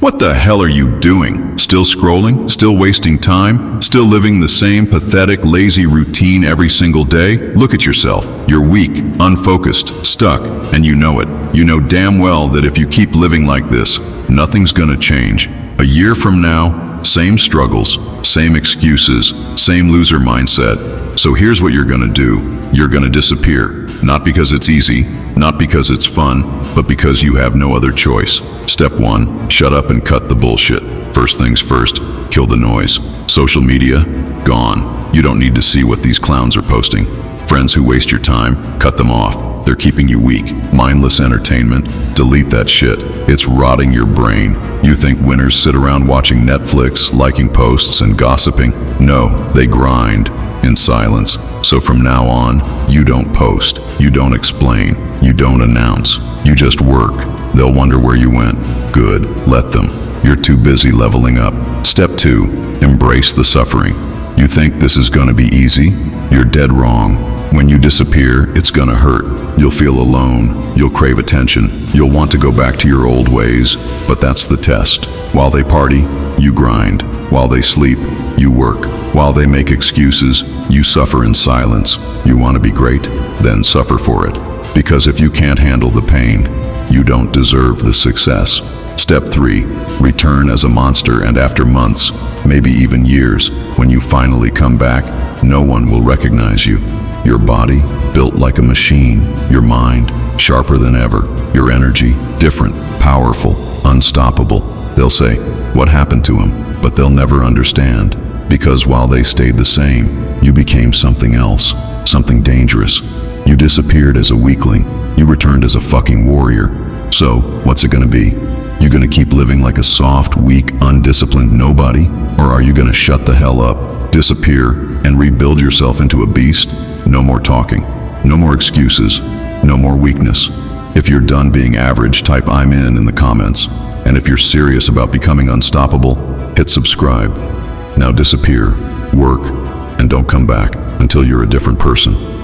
What the hell are you doing? Still scrolling? Still wasting time? Still living the same pathetic, lazy routine every single day? Look at yourself. You're weak, unfocused, stuck, and you know it. You know damn well that if you keep living like this, nothing's gonna change. A year from now, same struggles, same excuses, same loser mindset. So here's what you're gonna do. You're gonna disappear. Not because it's easy, not because it's fun, but because you have no other choice. Step 1, shut up and cut the bullshit. First things first, kill the noise. Social media, gone. You don't need to see what these clowns are posting. Friends who waste your time, cut them off. They're keeping you weak. Mindless entertainment, delete that shit. It's rotting your brain. You think winners sit around watching Netflix, liking posts, and gossiping? No, they grind in silence. So from now on, you don't post, you don't explain, you don't announce, you just work. They'll wonder where you went. Good, let them. You're too busy leveling up. Step 2, embrace the suffering. You think this is gonna be easy? You're dead wrong. When you disappear, it's gonna hurt. You'll feel alone, you'll crave attention, you'll want to go back to your old ways, but that's the test. While they party, you grind. While they sleep, you work. While they make excuses, you suffer in silence. You want to be great? Then suffer for it. Because if you can't handle the pain, you don't deserve the success. Step 3, return as a monster, and after months, maybe even years, when you finally come back, no one will recognize you. Your body, built like a machine. Your mind, sharper than ever. Your energy, different, powerful, unstoppable. They'll say, what happened to him? But they'll never understand. Because while they stayed the same, you became something else, something dangerous. You disappeared as a weakling. You returned as a fucking warrior. So, what's it gonna be? You gonna keep living like a soft, weak, undisciplined nobody? Or are you gonna shut the hell up, disappear, and rebuild yourself into a beast? No more talking. No more excuses. No more weakness. If you're done being average, type I'm in the comments. And if you're serious about becoming unstoppable, hit subscribe. Now disappear, work, and don't come back until you're a different person.